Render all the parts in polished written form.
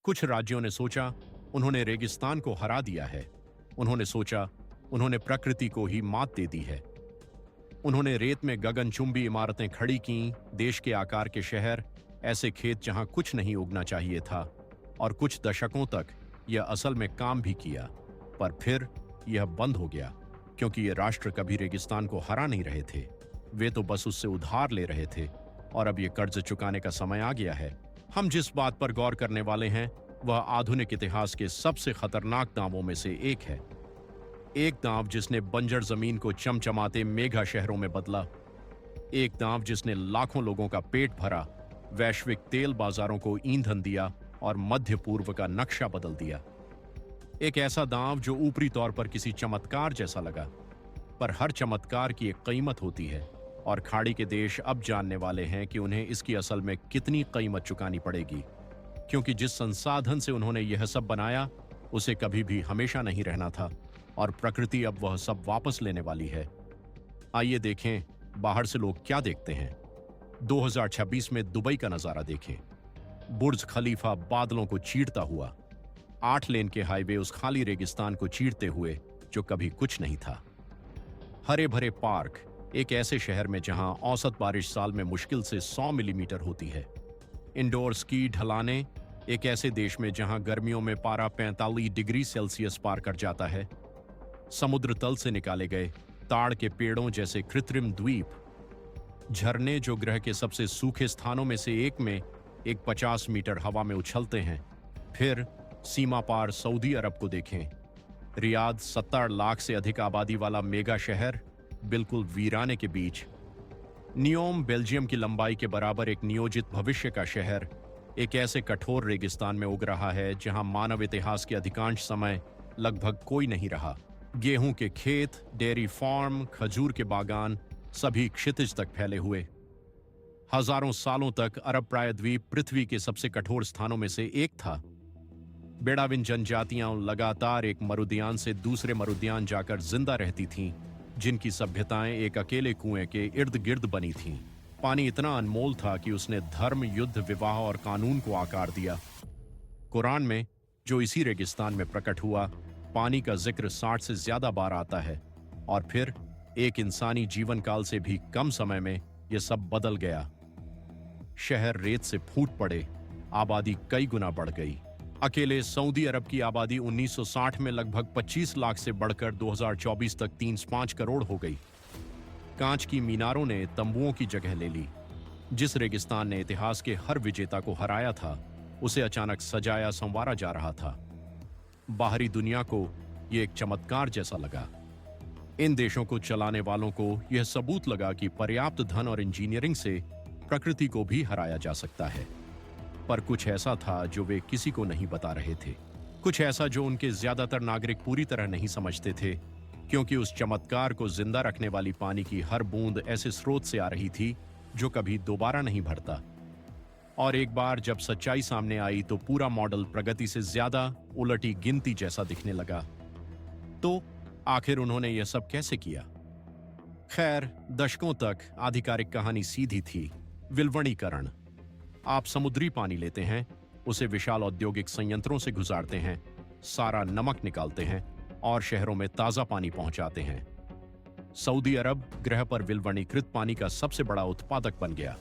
कुछ राज्यों ने सोचा उन्होंने रेगिस्तान को हरा दिया है। उन्होंने सोचा उन्होंने प्रकृति को ही मात दे दी है। उन्होंने रेत में गगनचुंबी इमारतें खड़ी की, देश के आकार के शहर, ऐसे खेत जहां कुछ नहीं उगना चाहिए था, और कुछ दशकों तक यह असल में काम भी किया। पर फिर यह बंद हो गया, क्योंकि ये राष्ट्र कभी रेगिस्तान को हरा नहीं रहे थे। वे तो बस उससे उधार ले रहे थे, और अब ये कर्ज चुकाने का समय आ गया है। हम जिस बात पर गौर करने वाले हैं वह आधुनिक इतिहास के सबसे खतरनाक दावों में से एक है। एक दांव जिसने बंजर जमीन को चमचमाते मेगा शहरों में बदला। एक दांव जिसने लाखों लोगों का पेट भरा, वैश्विक तेल बाजारों को ईंधन दिया और मध्य पूर्व का नक्शा बदल दिया। एक ऐसा दांव जो ऊपरी तौर पर किसी चमत्कार जैसा लगा, पर हर चमत्कार की एक कीमत होती है, और खाड़ी के देश अब जानने वाले हैं कि उन्हें इसकी असल में कितनी कीमत चुकानी पड़ेगी, क्योंकि जिस संसाधन से उन्होंने यह सब बनाया उसे कभी भी हमेशा नहीं रहना था, और प्रकृति अब वह सब वापस लेने वाली है। आइए देखें बाहर से लोग क्या देखते हैं। 2026 में दुबई का नजारा देखें। बुर्ज खलीफा बादलों को चीरता हुआ, 8 लेन के हाईवे उस खाली रेगिस्तान को चीरते हुए जो कभी कुछ नहीं था। हरे भरे पार्क, एक ऐसे शहर में जहां औसत बारिश साल में मुश्किल से 100 मिलीमीटर होती है। इंडोर स्की ढलाने, एक ऐसे देश में जहां गर्मियों में पारा 45 डिग्री सेल्सियस पार कर जाता है। समुद्र तल से निकाले गए ताड़ के पेड़ों जैसे कृत्रिम द्वीप, झरने जो ग्रह के सबसे सूखे स्थानों में से एक में एक 50 मीटर हवा में उछलते हैं। फिर सीमा पार सऊदी अरब को देखें। रियाद 70 लाख से अधिक आबादी वाला मेगा शहर, बिल्कुल वीराने के बीच। नियोम बेल्जियम की लंबाई के बराबर एक नियोजित भविष्य का शहर, एक ऐसे कठोर रेगिस्तान में उग रहा है जहां मानव इतिहास के अधिकांश समय लगभग कोई नहीं रहा। गेहूं के खेत, डेयरी फार्म, खजूर के बागान, सभी क्षितिज तक फैले हुए। हजारों सालों तक अरब प्रायद्वीप पृथ्वी के सबसे कठोर स्थानों में से एक था। बेड़ाविन जनजातियां लगातार एक मरुद्यान से दूसरे मरुद्यान जाकर जिंदा रहती थीं, जिनकी सभ्यताएं एक अकेले कुएं के इर्द गिर्द बनी थीं। पानी इतना अनमोल था कि उसने धर्म, युद्ध, विवाह और कानून को आकार दिया। कुरान में, जो इसी रेगिस्तान में प्रकट हुआ, पानी का जिक्र 60 से ज्यादा बार आता है। और फिर एक इंसानी जीवन काल से भी कम समय में यह सब बदल गया। शहर रेत से फूट पड़े, आबादी कई गुना बढ़ गई। अकेले सऊदी अरब की आबादी 1960 में लगभग 25 लाख से बढ़कर 2024 तक 3.5 करोड़ हो गई। कांच की मीनारों ने तंबुओं की जगह ले ली। जिस रेगिस्तान ने इतिहास के हर विजेता को हराया था, उसे अचानक सजाया संवारा जा रहा था। बाहरी दुनिया को यह एक चमत्कार जैसा लगा। इन देशों को चलाने वालों को यह सबूत लगा कि पर्याप्त धन और इंजीनियरिंग से प्रकृति को भी हराया जा सकता है। पर कुछ ऐसा था जो वे किसी को नहीं बता रहे थे। कुछ ऐसा जो उनके ज्यादातर नागरिक पूरी तरह नहीं समझते थे, क्योंकि उस चमत्कार को जिंदा रखने वाली पानी की हर बूंद ऐसे स्रोत से आ रही थी जो कभी दोबारा नहीं भरता। और एक बार जब सच्चाई सामने आई तो पूरा मॉडल प्रगति से ज्यादा उलटी गिनती जैसा दिखने लगा। तो आखिर उन्होंने यह सब कैसे किया? खैर, दशकों तक आधिकारिक कहानी सीधी थी। विलवणीकरण। आप समुद्री पानी लेते हैं, उसे विशाल औद्योगिक संयंत्रों से गुजारते हैं, सारा नमक निकालते हैं और शहरों में ताजा पानी पहुंचाते हैं। सऊदी अरब ग्रह पर विलवणीकृत पानी का सबसे बड़ा उत्पादक बन गया।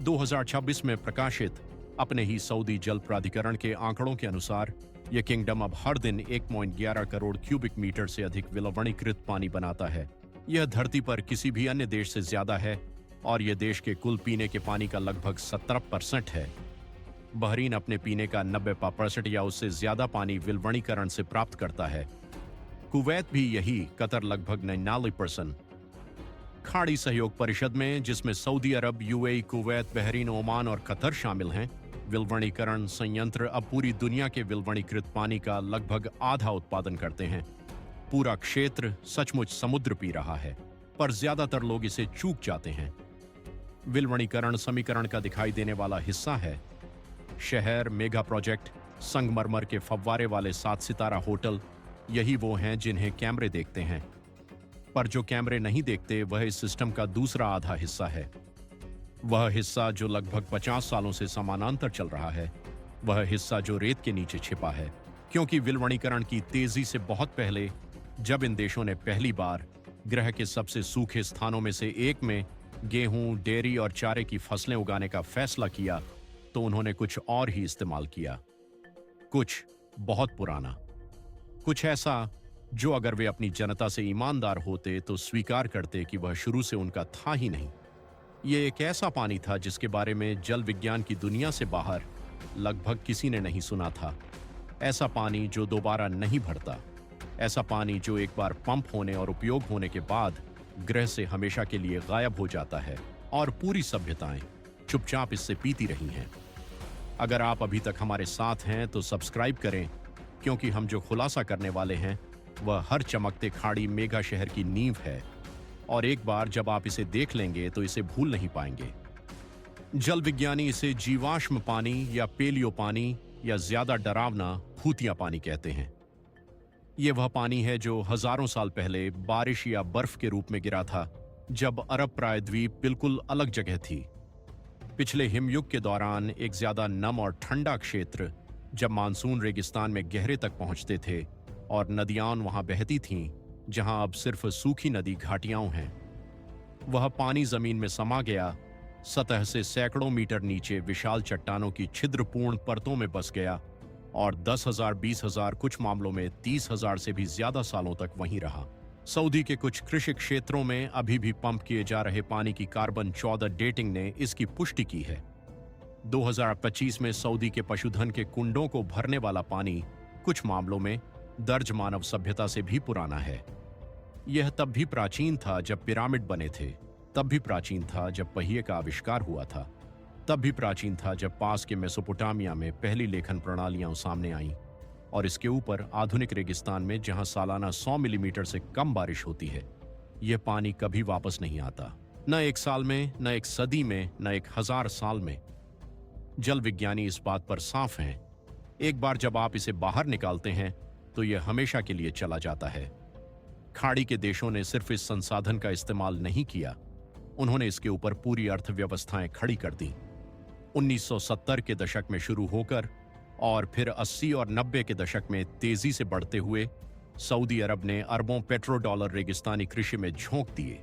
2026 में प्रकाशित अपने ही सऊदी जल प्राधिकरण के आंकड़ों के अनुसार यह किंगडम अब हर दिन 1.11 करोड़ क्यूबिक मीटर से अधिक विलवणीकृत पानी बनाता है। यह धरती पर किसी भी अन्य देश से ज्यादा है, और यह देश के कुल पीने के पानी का लगभग 17% है। बहरीन अपने पीने का 90% या उससे ज्यादा पानी विलवणीकरण से प्राप्त करता है। कुवैत भी यही, कतर लगभग 99%। खाड़ी सहयोग परिषद में, जिसमें सऊदी अरब, यूएई, कुवैत, बहरीन, ओमान और कतर शामिल हैं, विलवणीकरण संयंत्र अब पूरी दुनिया के विलवणीकृत पानी का लगभग आधा उत्पादन करते हैं। पूरा क्षेत्र सचमुच समुद्र पी रहा है, पर ज्यादातर लोग इसे चूक जाते हैं। विलवणीकरण समीकरण का दिखाई देने वाला हिस्सा है। शहर, मेगा प्रोजेक्ट, संगमरमर के फव्वारे वाले 7 सितारा होटल, यही वो हैं जिन्हें कैमरे देखते हैं। पर जो कैमरे नहीं देखते वह इस सिस्टम का दूसरा आधा हिस्सा है। वह हिस्सा जो लगभग 50 सालों से समानांतर चल रहा है। वह हिस्सा जो रेत के नीचे छिपा है, क्योंकि विलवणीकरण की तेजी से बहुत पहले जब इन देशों ने पहली बार ग्रह के सबसे सूखे स्थानों में से एक में गेहूं, डेयरी और चारे की फसलें उगाने का फैसला किया, तो उन्होंने कुछ और ही इस्तेमाल किया। कुछ बहुत पुराना, कुछ ऐसा जो अगर वे अपनी जनता से ईमानदार होते तो स्वीकार करते कि वह शुरू से उनका था ही नहीं। ये एक ऐसा पानी था जिसके बारे में जल विज्ञान की दुनिया से बाहर लगभग किसी ने नहीं सुना था। ऐसा पानी जो दोबारा नहीं भरता, ऐसा पानी जो एक बार पंप होने और उपयोग होने के बाद ग्रह से हमेशा के लिए गायब हो जाता है, और पूरी सभ्यताएं चुपचाप इससे पीती रही हैं। अगर आप अभी तक हमारे साथ हैं तो सब्सक्राइब करें, क्योंकि हम जो खुलासा करने वाले हैं वह हर चमकते खाड़ी मेगा शहर की नींव है, और एक बार जब आप इसे देख लेंगे तो इसे भूल नहीं पाएंगे। जल विज्ञानी इसे जीवाश्म पानी या पेलियो पानी या ज्यादा डरावना भूतिया पानी कहते हैं। यह वह पानी है जो हजारों साल पहले बारिश या बर्फ के रूप में गिरा था, जब अरब प्रायद्वीप बिल्कुल अलग जगह थी। पिछले हिमयुग के दौरान एक ज्यादा नम और ठंडा क्षेत्र, जब मानसून रेगिस्तान में गहरे तक पहुंचते थे और नदियां वहां बहती थीं, जहां अब सिर्फ सूखी नदी घाटियां हैं। वह पानी जमीन में समा गया, सतह से सैकड़ों मीटर नीचे विशाल चट्टानों की छिद्रपूर्ण परतों में बस गया, और 10,000, 20,000, कुछ मामलों में 30,000 से भी ज्यादा सालों तक वहीं रहा। सऊदी के कुछ कृषि क्षेत्रों में अभी भी पंप किए जा रहे पानी की कार्बन 14 डेटिंग ने इसकी पुष्टि की है। 2025 में सऊदी के पशुधन के कुंडों को भरने वाला पानी कुछ मामलों में दर्ज मानव सभ्यता से भी पुराना है। यह तब भी प्राचीन था जब पिरामिड बने थे, तब भी प्राचीन था जब पहिए का आविष्कार हुआ था, तब भी प्राचीन था जब पास के मेसोपोटामिया में पहली लेखन प्रणालियां सामने आईं, और इसके ऊपर आधुनिक रेगिस्तान में जहां सालाना 100 मिलीमीटर से कम बारिश होती है, यह पानी कभी वापस नहीं आता, न एक साल में, न एक सदी में, न 1000 साल में। जल विज्ञानी इस बात पर साफ हैं, एक बार जब आप इसे बाहर निकालते हैं तो यह हमेशा के लिए चला जाता है। खाड़ी के देशों ने सिर्फ इस संसाधन का इस्तेमाल नहीं किया, उन्होंने इसके ऊपर पूरी अर्थव्यवस्थाएं खड़ी कर दी। 1970 के दशक में शुरू होकर और फिर 80 और 90 के दशक में तेजी से बढ़ते हुए सऊदी अरब ने अरबों पेट्रोडॉलर रेगिस्तानी कृषि में झोंक दिए।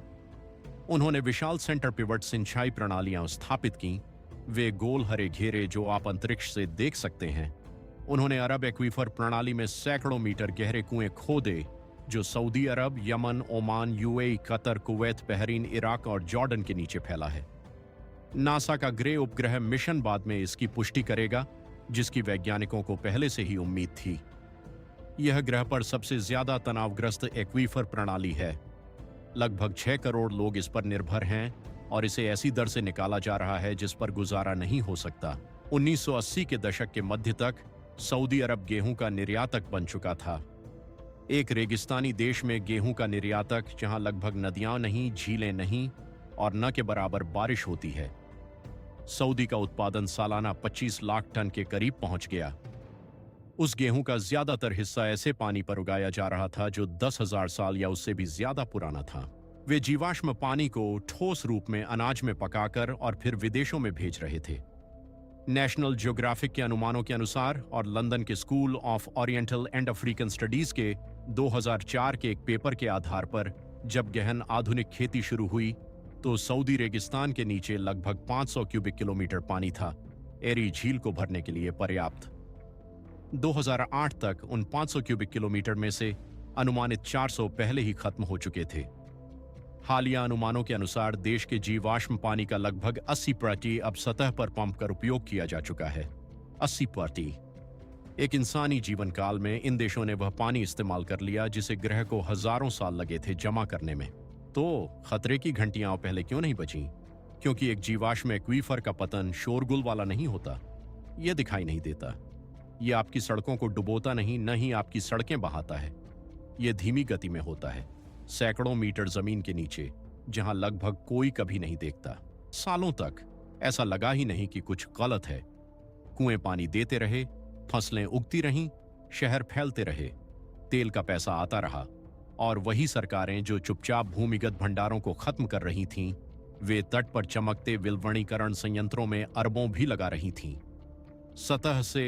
उन्होंने विशाल सेंटर पिवट सिंचाई प्रणालियां स्थापित की, वे गोल हरे घेरे जो आप अंतरिक्ष से देख सकते हैं। उन्होंने अरब एक्वीफर प्रणाली में सैकड़ों मीटर गहरे कुएं खोदे, जो Saudi Arab, Yemen, Oman, UAE, Qatar, Kuwait, Bahrain, Iraq और जॉर्डन के नीचे फैला है। नासा का ग्रे उपग्रह मिशन बाद में इसकी पुष्टि करेगा, जिसकी वैज्ञानिकों को पहले से ही उम्मीद थी। यह ग्रह पर सबसे ज्यादा तनावग्रस्त एक्वीफर प्रणाली है। लगभग 6 करोड़ लोग इस पर निर्भर हैं, और इसे ऐसी दर से निकाला जा रहा है जिस पर गुजारा नहीं हो सकता। 1980 के दशक के मध्य तक सऊदी अरब गेहूं का निर्यातक बन चुका था। एक रेगिस्तानी देश में गेहूं का निर्यातक, जहां लगभग नदियां नहीं, झीलें नहीं और न के बराबर बारिश होती है। सऊदी का उत्पादन सालाना 25 लाख टन के करीब पहुंच गया। उस गेहूं का ज्यादातर हिस्सा ऐसे पानी पर उगाया जा रहा था जो 10,000 साल या उससे भी ज्यादा पुराना था। वे जीवाश्म पानी को ठोस रूप में अनाज में पकाकर और फिर विदेशों में भेज रहे थे। नेशनल ज्योग्राफिक के अनुमानों के अनुसार और लंदन के school of oriental and African studies के 2004 के एक पेपर के आधार पर जब गहन आधुनिक खेती शुरू हुई, तो सऊदी रेगिस्तान के नीचे लगभग 500 क्यूबिक किलोमीटर पानी था, एरी झील को भरने के लिए पर्याप्त। 2008 तक उन 500 क्यूबिक किलोमीटर में से अनुमानित 400 पहले ही खत्म हो चुके थे। हालिया अनुमानों के अनुसार देश के जीवाश्म पानी का लगभग 80% अब सतह पर पंप कर उपयोग किया जा चुका है। 80%। एक इंसानी जीवन काल में इन देशों ने वह पानी इस्तेमाल कर लिया जिसे ग्रह को हजारों साल लगे थे जमा करने में। तो खतरे की घंटियां पहले क्यों नहीं बची? क्योंकि एक जीवाश्म एक्वीफर का पतन शोरगुल वाला नहीं होता, यह दिखाई नहीं देता। यह आपकी सड़कों को डुबोता नहीं, न ही आपकी सड़कें बहाता है। यह धीमी गति में होता है, सैकड़ों मीटर जमीन के नीचे, जहां लगभग कोई कभी नहीं देखता। सालों तक ऐसा लगा ही नहीं कि कुछ गलत है। कुएं पानी देते रहे, फसलें उगती रहीं, शहर फैलते रहे, तेल का पैसा आता रहा, और वही सरकारें जो चुपचाप भूमिगत भंडारों को खत्म कर रही थीं, वे तट पर चमकते विलवणीकरण संयंत्रों में अरबों भी लगा रही थीं। सतह से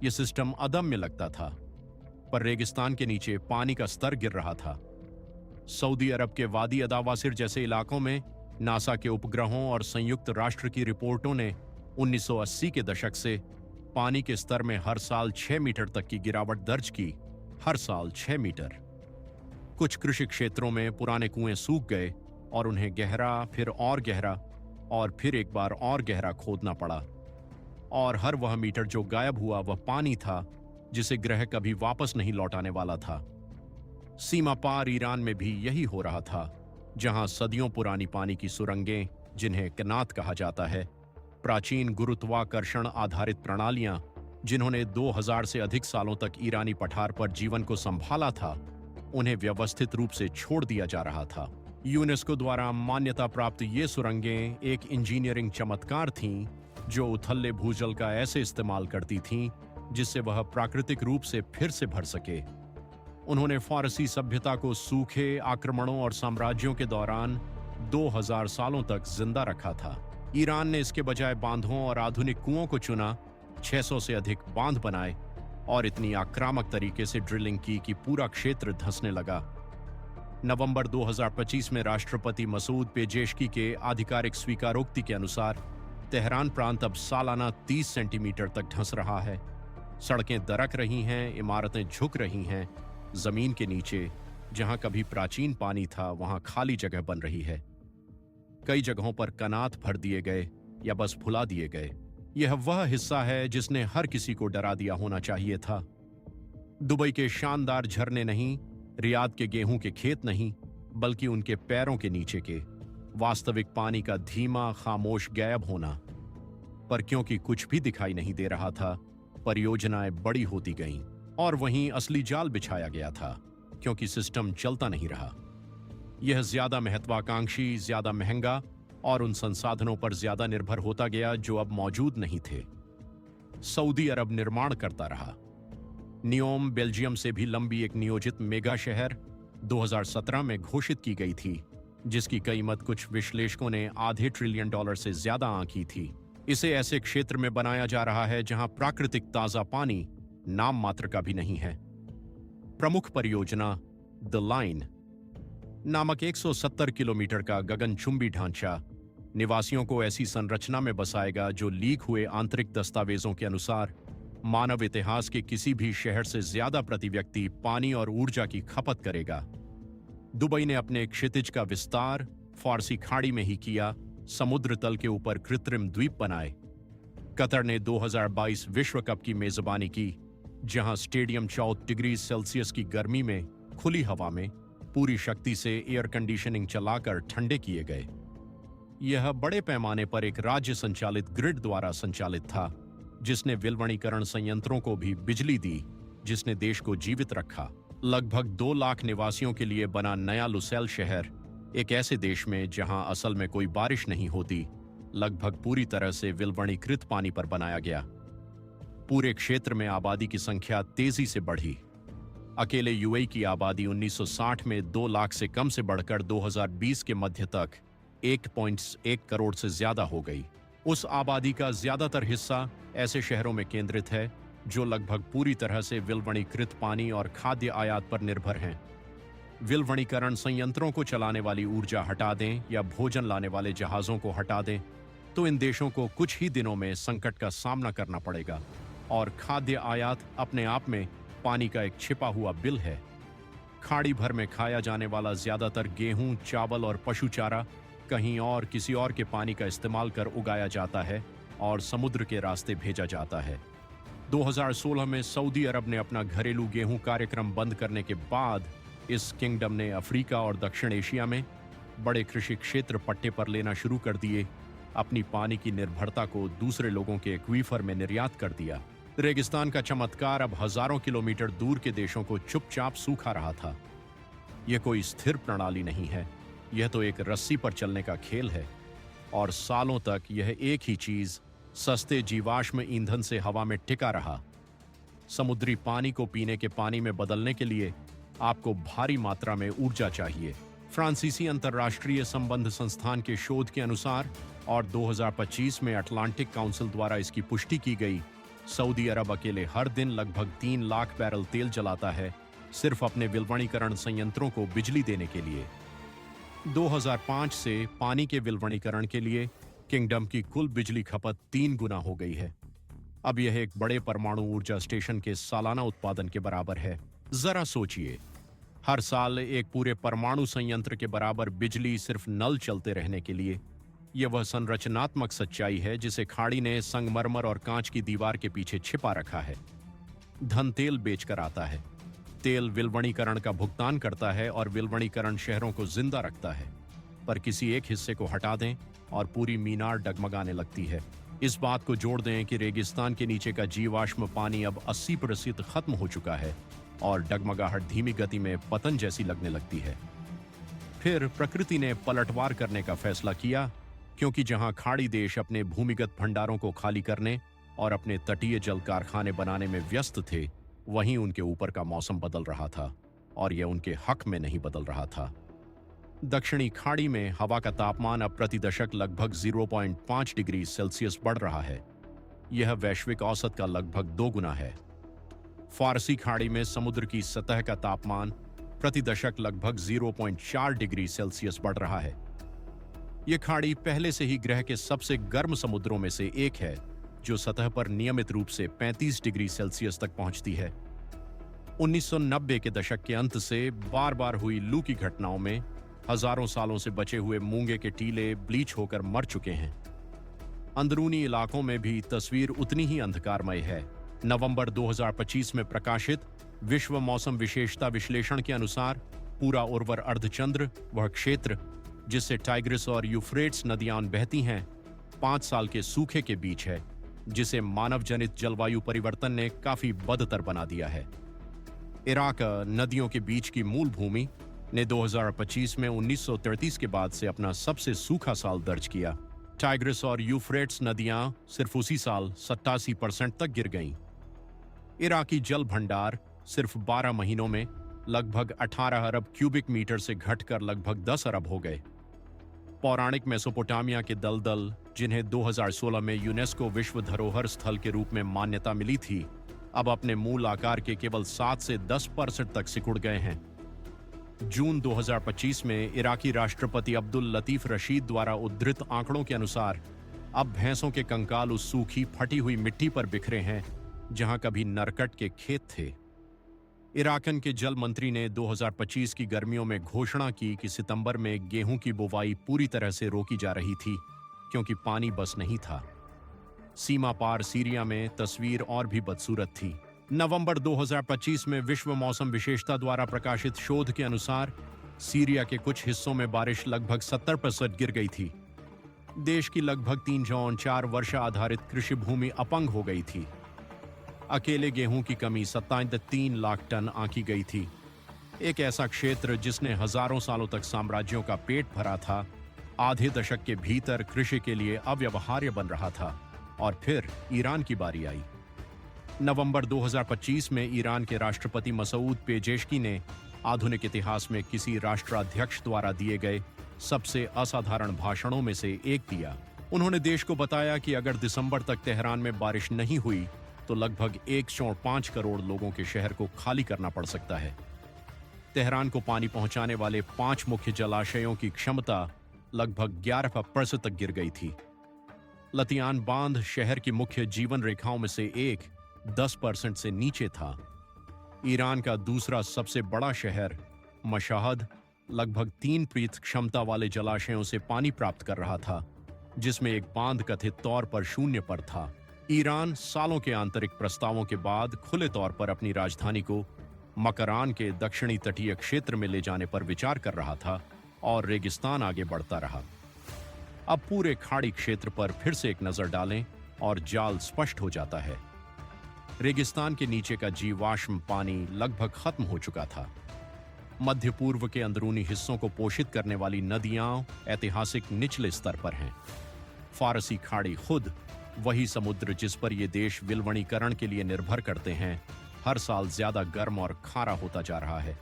यह सिस्टम अदम्य लगता था, पर रेगिस्तान के नीचे पानी का स्तर गिर रहा था। सऊदी अरब के वादी अदावासिर जैसे इलाकों में नासा के उपग्रहों और संयुक्त राष्ट्र की रिपोर्टों ने 1980 के दशक से पानी के स्तर में हर साल 6 मीटर तक की गिरावट दर्ज की। हर साल 6 मीटर। कुछ कृषि क्षेत्रों में पुराने कुएं सूख गए और उन्हें गहरा, फिर और गहरा और फिर एक बार और गहरा खोदना पड़ा। और हर वह मीटर जो गायब हुआ वह पानी था जिसे ग्रह कभी वापस नहीं लौटाने वाला था। सीमा पार ईरान में भी यही हो रहा था, जहां सदियों पुरानी पानी की सुरंगें, जिन्हें कनात कहा जाता है, प्राचीन गुरुत्वाकर्षण आधारित प्रणालियां जिन्होंने 2000 से अधिक सालों तक ईरानी पठार पर जीवन को संभाला था, उन्हें व्यवस्थित रूप से छोड़ दिया जा रहा था। यूनेस्को द्वारा मान्यता प्राप्त ये सुरंगें एक इंजीनियरिंग चमत्कार थीं जो उथले भूजल का ऐसे इस्तेमाल करती थीं जिससे वह प्राकृतिक रूप से फिर से भर सके। उन्होंने फारसी सभ्यता को सूखे आक्रमणों और साम्राज्यों के दौरान 2000 सालों तक जिंदा रखा था। ईरान ने इसके बजाय बांधों और आधुनिक कुओं को चुना, 600 से अधिक बांध बनाए और इतनी आक्रामक तरीके से ड्रिलिंग की कि पूरा क्षेत्र धंसने लगा। नवंबर 2025 में राष्ट्रपति मसूद पेजेशकी के आधिकारिक स्वीकारोक्ति के अनुसार तेहरान प्रांत अब सालाना 30 सेंटीमीटर तक धंस रहा है। सड़कें दरक रही हैं, इमारतें झुक रही हैं। जमीन के नीचे जहां कभी प्राचीन पानी था वहां खाली जगह बन रही है। कई जगहों पर कनात भर दिए गए या बस भुला दिए गए। यह वह हिस्सा है जिसने हर किसी को डरा दिया होना चाहिए था। दुबई के शानदार झरने नहीं, रियाद के गेहूं के खेत नहीं, बल्कि उनके पैरों के नीचे के वास्तविक पानी का धीमा खामोश गायब होना। पर क्योंकि कुछ भी दिखाई नहीं दे रहा था, परियोजनाएं बड़ी होती गईं और वहीं असली जाल बिछाया गया था, क्योंकि सिस्टम चलता नहीं रहा। यह ज्यादा महत्वाकांक्षी, ज्यादा महंगा और उन संसाधनों पर ज्यादा निर्भर होता गया जो अब मौजूद नहीं थे। सऊदी अरब निर्माण करता रहा। नियोम बेल्जियम से भी लंबी एक नियोजित मेगा शहर 2017 में घोषित की गई थी, जिसकी कीमत कुछ विश्लेषकों ने $5 ट्रिलियन से ज्यादा आंकी थी। इसे ऐसे क्षेत्र में बनाया जा रहा है जहां प्राकृतिक ताजा पानी नाम मात्र का भी नहीं है। प्रमुख परियोजना द लाइन नामक 170 किलोमीटर का गगनचुंबी ढांचा निवासियों को ऐसी संरचना में बसाएगा जो लीक हुए आंतरिक दस्तावेजों के अनुसार मानव इतिहास के किसी भी शहर से ज्यादा प्रति व्यक्ति पानी और ऊर्जा की खपत करेगा। दुबई ने अपने क्षितिज का विस्तार फारसी खाड़ी में ही किया, समुद्र तल के ऊपर कृत्रिम द्वीप बनाए। कतर ने 2022 विश्व कप की मेजबानी की, जहां स्टेडियम 14 डिग्री सेल्सियस की गर्मी में खुली हवा में पूरी शक्ति से एयर कंडीशनिंग चलाकर ठंडे किए गए। यह बड़े पैमाने पर एक राज्य संचालित ग्रिड द्वारा संचालित था, जिसने विलवणीकरण संयंत्रों को भी बिजली दी, जिसने देश को जीवित रखा। लगभग 2 लाख निवासियों के लिए बना नया लुसेल शहर एक ऐसे देश में जहां असल में कोई बारिश नहीं होती, लगभग पूरी तरह से विलवणीकृत पानी पर बनाया गया। पूरे क्षेत्र में आबादी की संख्या तेजी से बढ़ी। अकेले यूएई की आबादी 1960 में 2 लाख से कम से बढ़कर 2020 के मध्य तक 1.1 करोड़ से ज्यादा हो गई। उस आबादी का ज्यादातर हिस्सा ऐसे शहरों में केंद्रित है जो लगभग पूरी तरह से विलवणीकृत पानी और खाद्य आयात पर निर्भर हैं। विलवणीकरण संयंत्रों को चलाने वाली ऊर्जा हटा दें या भोजन लाने वाले जहाजों को हटा दें तो इन देशों को कुछ ही दिनों में संकट का सामना करना पड़ेगा। और खाद्य आयात अपने आप में पानी का एक छिपा हुआ बिल है। खाड़ी भर में खाया जाने वाला ज्यादातर गेहूं, चावल और पशु चारा कहीं और किसी और के पानी का इस्तेमाल कर उगाया जाता है और समुद्र के रास्ते भेजा जाता है। 2016 में सऊदी अरब ने अपना घरेलू गेहूं कार्यक्रम बंद करने के बाद इस किंगडम ने अफ्रीका और दक्षिण एशिया में बड़े कृषि क्षेत्र पट्टे पर लेना शुरू कर दिए, अपनी पानी की निर्भरता को दूसरे लोगों के एक्वीफर में निर्यात कर दिया। रेगिस्तान का चमत्कार अब हजारों किलोमीटर दूर के देशों को चुपचाप सूखा रहा था। यह कोई स्थिर प्रणाली नहीं है, यह तो एक रस्सी पर चलने का खेल है। और सालों तक यह एक ही चीज सस्ते जीवाश्म ईंधन से हवा में टिका रहा। समुद्री पानी को पीने के पानी में बदलने के लिए आपको भारी मात्रा में ऊर्जा चाहिए। फ्रांसीसी अंतर्राष्ट्रीय संबंध संस्थान के शोध के अनुसार और 2025 में अटलांटिक काउंसिल द्वारा इसकी पुष्टि की गई, सऊदी अरब अकेले हर दिन लगभग 3 लाख बैरल तेल जलाता है, सिर्फ अपने विलवणीकरण संयंत्रों को बिजली देने के लिए। 2005 से पानी के विलवणीकरण के लिए किंगडम की कुल बिजली खपत 3 गुना हो गई है। अब यह एक बड़े परमाणु ऊर्जा स्टेशन के सालाना उत्पादन के बराबर है। जरा सोचिए, हर साल एक पूरे परमाणु संयंत्र के बराबर बिजली सिर्फ नल चलते रहने के लिए। यह वह संरचनात्मक सच्चाई है जिसे खाड़ी ने संगमरमर और कांच की दीवार के पीछे छिपा रखा है। धन तेल बेचकर आता है। तेल विलवणीकरण का भुगतान करता है और विलवणीकरण शहरों को जिंदा रखता है। पर किसी एक हिस्से को हटा दें और पूरी मीनार डगमगाने लगती है। इस बात को जोड़ दें कि रेगिस्तान के नीचे का जीवाश्म पानी अब 80% खत्म हो चुका है और डगमगाहट धीमी गति में पतन जैसी लगने लगती है। फिर प्रकृति ने पलटवार करने का फैसला किया, क्योंकि जहां खाड़ी देश अपने भूमिगत भंडारों को खाली करने और अपने तटीय जल कारखाने बनाने में व्यस्त थे, वहीं उनके ऊपर का मौसम बदल रहा था और यह उनके हक में नहीं बदल रहा था। दक्षिणी खाड़ी में हवा का तापमान अब प्रति दशक लगभग 0.5 डिग्री सेल्सियस बढ़ रहा है। यह वैश्विक औसत का लगभग 2 गुना है। फारसी खाड़ी में समुद्र की सतह का तापमान प्रति दशक लगभग 0.4 डिग्री सेल्सियस बढ़ रहा है। यह खाड़ी पहले से ही ग्रह के सबसे गर्म समुद्रों में से एक है, जो सतह पर नियमित रूप से 35 डिग्री सेल्सियस तक पहुंचती है। 1990 के दशक के अंत से बार बार हुई लू की घटनाओं में हजारों सालों से बचे हुए मूंगे के टीले ब्लीच होकर मर चुके हैं। अंदरूनी इलाकों में भी तस्वीर उतनी ही अंधकारमय है। नवंबर 2025 में प्रकाशित विश्व मौसम विशेषता विश्लेषण के अनुसार पूरा उर्वर अर्धचंद्र, वह क्षेत्र जिससे टाइग्रिस और यूफ्रेट्स नदियां बहती हैं, 5 साल के सूखे के बीच है, जिसे मानव जनित जलवायु परिवर्तन ने काफी बदतर बना दिया है। इराक नदियों के बीच की मूल भूमि ने 2025 में 1933 के बाद से अपना सबसे सूखा साल दर्ज किया। टाइग्रिस और यूफ्रेट्स नदियां सिर्फ उसी साल 87% तक गिर गईं। इराकी जल भंडार सिर्फ 12 महीनों में लगभग 18 अरब क्यूबिक मीटर से घटकर लगभग 10 अरब हो गए। पौराणिक मेसोपोटामिया के दलदल, जिन्हें 2016 में यूनेस्को विश्व धरोहर स्थल के रूप में मान्यता मिली थी, अब अपने मूल आकार के केवल 7 से 10% तक सिकुड़ गए हैं। जून 2025 में इराकी राष्ट्रपति अब्दुल लतीफ रशीद द्वारा उद्धृत आंकड़ों के अनुसार अब भैंसों के कंकाल उस सूखी फटी हुई मिट्टी पर बिखरे हैं जहां कभी नरकट के खेत थे। इराकन के जल मंत्री ने 2025 की गर्मियों में घोषणा की कि सितंबर में गेहूं की बुवाई पूरी तरह से रोकी जा रही थी, क्योंकि पानी बस नहीं था। सीमा पार सीरिया में तस्वीर और भी बदसूरत थी। नवंबर 2025 में विश्व मौसम विशेषता द्वारा प्रकाशित शोध के अनुसार सीरिया के कुछ हिस्सों में बारिश लगभग 70% गिर गई थी। देश की लगभग 304 वर्षा आधारित कृषि भूमि अपंग हो गई थी। अकेले गेहूं की कमी 3 लाख टन आंकी गई थी। एक ऐसा क्षेत्र जिसने हजारों सालों तक साम्राज्यों का पेट भरा था, आधे दशक के भीतर कृषि के लिए अव्यवहार्य बन रहा था। और फिर ईरान की बारी आई। नवंबर 2025 में ईरान के राष्ट्रपति मसूद पेजेशकी ने आधुनिक इतिहास में किसी राष्ट्राध्यक्ष द्वारा दिए गए सबसे असाधारण भाषणों में से एक दिया। उन्होंने देश को बताया कि अगर दिसंबर तक तेहरान में बारिश नहीं हुई तो लगभग 1.5 करोड़ लोगों के शहर को खाली करना पड़ सकता है। तेहरान को पानी पहुंचाने वाले 5 मुख्य जलाशयों की क्षमता लगभग 11% तक गिर गई थी। लतियान बांध शहर की मुख्य जीवन रेखाओं में से एक 10% से नीचे था। ईरान का दूसरा सबसे बड़ा शहर मशाहद लगभग 3% क्षमता वाले जलाशयों से पानी प्राप्त कर रहा था, जिसमें एक बांध कथित तौर पर शून्य पर था। ईरान सालों के आंतरिक प्रस्तावों के बाद खुले तौर पर अपनी राजधानी को मकरान के दक्षिणी तटीय क्षेत्र में ले जाने पर विचार कर रहा था और रेगिस्तान आगे बढ़ता रहा। अब पूरे खाड़ी क्षेत्र पर फिर से एक नजर डालें और जाल स्पष्ट हो जाता है। रेगिस्तान के नीचे का जीवाश्म पानी लगभग खत्म हो चुका था। मध्य पूर्व के अंदरूनी हिस्सों को पोषित करने वाली नदियां ऐतिहासिक निचले स्तर पर हैं। फारसी खाड़ी खुद, वही समुद्र जिस पर ये देश विलवणीकरण के लिए निर्भर करते हैं, हर साल ज्यादा गर्म और खारा होता जा रहा है।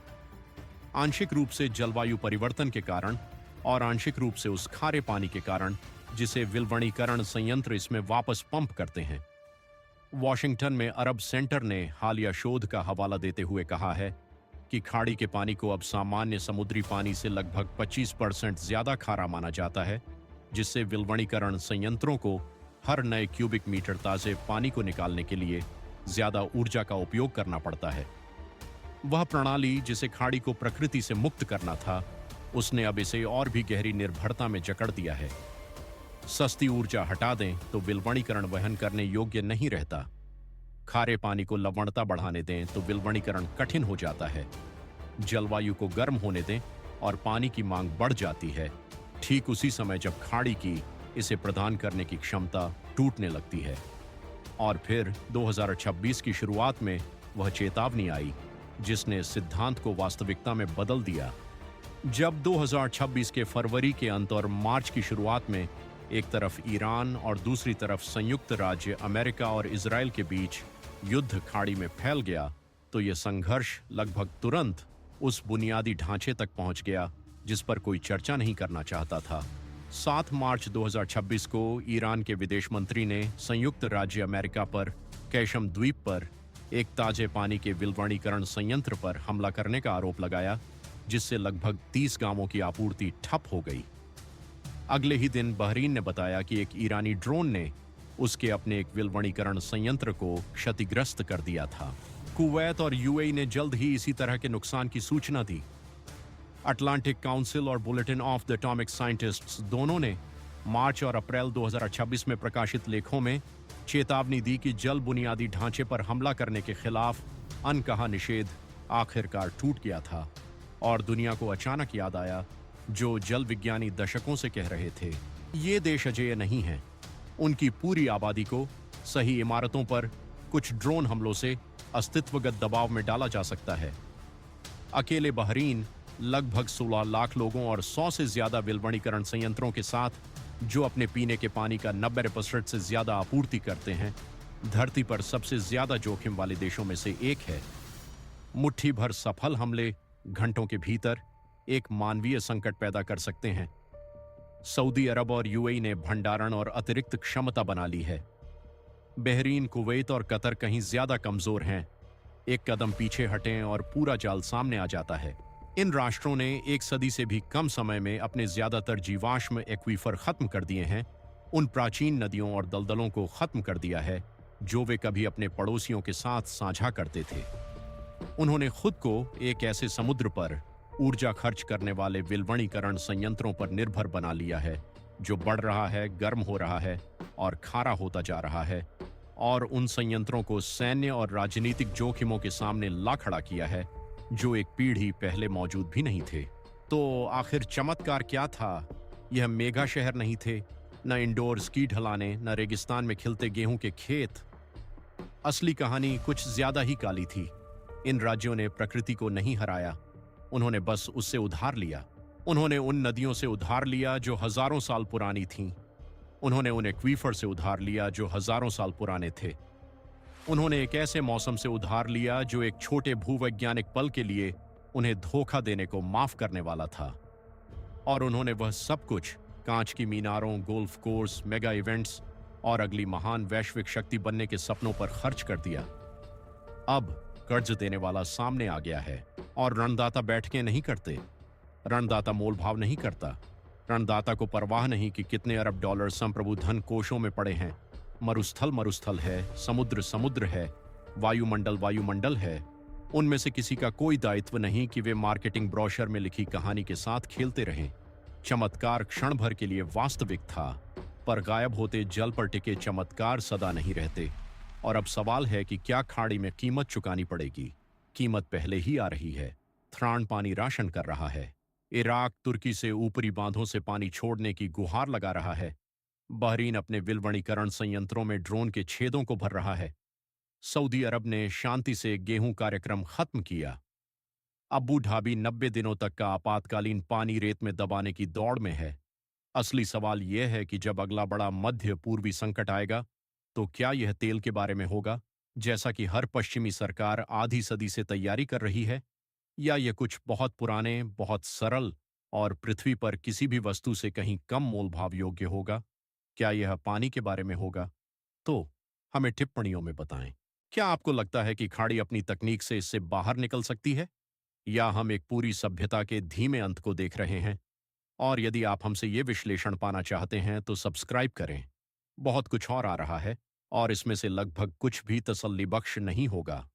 आंशिक रूप से जलवायु परिवर्तन के कारण और आंशिक रूप से उस खारे पानी के कारण जिसे विलवणीकरण संयंत्र इसमें वापस पंप करते हैं। वॉशिंगटन में अरब सेंटर ने हालिया शोध का हवाला देते हुए कहा है कि खाड़ी के पानी को अब सामान्य समुद्री पानी से लगभग 25% ज्यादा खारा माना जाता है, जिससे विलवणीकरण संयंत्रों को हर नए क्यूबिक मीटर ताजे पानी को निकालने के लिए ज्यादा ऊर्जा का उपयोग करना पड़ता है। वह प्रणाली जिसे खाड़ी को प्रकृति से मुक्त करना था, उसने अब इसे और भी गहरी निर्भरता में जकड़ दिया है। सस्ती ऊर्जा हटा दें तो विलवणीकरण वहन करने योग्य नहीं रहता। खारे पानी को लवणता बढ़ाने दें तो विलवणीकरण कठिन हो जाता है। जलवायु को गर्म होने दें और पानी की मांग बढ़ जाती है, ठीक उसी समय जब खाड़ी की इसे प्रदान करने की क्षमता टूटने लगती है। और फिर 2026 की शुरुआत में वह चेतावनी आई, जिसने इस सिद्धांत को वास्तविकता में बदल दिया। जब 2026 के फरवरी के अंत और मार्च की शुरुआत में एक तरफ ईरान और दूसरी तरफ संयुक्त राज्य अमेरिका और इजराइल के बीच युद्ध खाड़ी में फैल गया, तो यह संघर्ष लगभग तुरंत उस बुनियादी ढांचे तक पहुंच गया जिस पर कोई चर्चा नहीं करना चाहता था। 7 मार्च 2026 को ईरान के विदेश मंत्री ने संयुक्त राज्य अमेरिका पर कैशम द्वीप पर एक ताजे पानी के विलवणीकरण संयंत्र पर हमला करने का आरोप लगाया, जिससे लगभग 30 गांवों की आपूर्ति ठप हो गई। अगले ही दिन बहरीन ने बताया कि एक ईरानी ड्रोन ने उसके अपने एक विलवणीकरण संयंत्र को क्षतिग्रस्त कर दिया था। कुवैत और यूएई ने जल्द ही इसी तरह के नुकसान की सूचना दी। अटलांटिक काउंसिल और bulletin of the atomic scientists दोनों ने मार्च और अप्रैल 2026 में प्रकाशित लेखों में चेतावनी दी कि जल बुनियादी ढांचे पर हमला करने के खिलाफ अनकहा निषेध आखिरकार टूट गया था और दुनिया को अचानक याद आया जो जल विज्ञानी दशकों से कह रहे थे। ये देश अजेय नहीं है। उनकी पूरी आबादी को सही इमारतों पर कुछ ड्रोन हमलों से अस्तित्वगत दबाव में डाला जा सकता है। अकेले बहरीन लगभग 16 लाख लोगों और 100 से ज्यादा विलवणीकरण संयंत्रों के साथ, जो अपने पीने के पानी का 90% से ज्यादा आपूर्ति करते हैं, धरती पर सबसे ज्यादा जोखिम वाले देशों में से एक है। मुट्ठी भर सफल हमले घंटों के भीतर एक मानवीय संकट पैदा कर सकते हैं। सऊदी अरब और यूएई ने भंडारण और अतिरिक्त क्षमता बना ली है। बहरीन, कुवैत और कतर कहीं ज्यादा कमजोर हैं। एक कदम पीछे हटें और पूरा जाल सामने आ जाता है। इन राष्ट्रों ने एक सदी से भी कम समय में अपने ज्यादातर जीवाश्म एक्वीफर खत्म कर दिए हैं। उन प्राचीन नदियों और दलदलों को खत्म कर दिया है जो वे कभी अपने पड़ोसियों के साथ साझा करते थे। उन्होंने खुद को एक ऐसे समुद्र पर ऊर्जा खर्च करने वाले विलवणीकरण संयंत्रों पर निर्भर बना लिया है जो बढ़ रहा है, गर्म हो रहा है और खारा होता जा रहा है, और उन संयंत्रों को सैन्य और राजनीतिक जोखिमों के सामने ला खड़ा किया है जो एक पीढ़ी पहले मौजूद भी नहीं थे। तो आखिर चमत्कार क्या था? यह मेगा शहर नहीं थे, न इंडोर स्की ढलाने, न रेगिस्तान में खिलते गेहूं के खेत। असली कहानी कुछ ज्यादा ही काली थी। इन राज्यों ने प्रकृति को नहीं हराया, उन्होंने बस उससे उधार लिया। उन्होंने उन नदियों से उधार लिया जो हजारों साल पुरानी थीं। उन्होंने उन एक्वीफर से उधार लिया जो हजारों साल पुराने थे। उन्होंने एक ऐसे मौसम से उधार लिया जो एक छोटे भूवैज्ञानिक पल के लिए उन्हें धोखा देने को माफ करने वाला था। और उन्होंने वह सब कुछ कांच की मीनारों, गोल्फ कोर्स, मेगा इवेंट्स और अगली महान वैश्विक शक्ति बनने के सपनों पर खर्च कर दिया। अब कर्ज देने वाला सामने आ गया है और ऋणदाता बैठकें नहीं करते। ऋणदाता मोलभाव नहीं करता। ऋणदाता को परवाह नहीं कि कितने अरब डॉलर संप्रभु धन कोशों में पड़े हैं। मरुस्थल मरुस्थल है, समुद्र समुद्र है, वायुमंडल वायुमंडल है। उनमें से किसी का कोई दायित्व नहीं कि वे मार्केटिंग ब्रोशर में लिखी कहानी के साथ खेलते रहें। चमत्कार क्षण भर के लिए वास्तविक था, पर गायब होते जल पर टिके चमत्कार सदा नहीं रहते। और अब सवाल है कि क्या खाड़ी में कीमत चुकानी पड़ेगी? कीमत पहले ही आ रही है। थ्राण पानी राशन कर रहा है। इराक तुर्की से ऊपरी बांधों से पानी छोड़ने की गुहार लगा रहा है। बहरीन अपने विलवणीकरण संयंत्रों में ड्रोन के छेदों को भर रहा है। सऊदी अरब ने शांति से गेहूं कार्यक्रम खत्म किया। अबू धाबी 90 दिनों तक का आपातकालीन पानी रेत में दबाने की दौड़ में है। असली सवाल यह है कि जब अगला बड़ा मध्य पूर्वी संकट आएगा तो क्या यह तेल के बारे में होगा, जैसा कि हर पश्चिमी सरकार आधी सदी से तैयारी कर रही है, या यह कुछ बहुत पुराने, बहुत सरल और पृथ्वी पर किसी भी वस्तु से कहीं कम मोलभाव योग्य होगा? क्या यह पानी के बारे में होगा? तो हमें टिप्पणियों में बताएं। क्या आपको लगता है कि खाड़ी अपनी तकनीक से इससे बाहर निकल सकती है, या हम एक पूरी सभ्यता के धीमे अंत को देख रहे हैं? और यदि आप हमसे ये विश्लेषण पाना चाहते हैं तो सब्सक्राइब करें। बहुत कुछ और आ रहा है, और इसमें से लगभग कुछ भी तसल्ली बख्श नहीं होगा।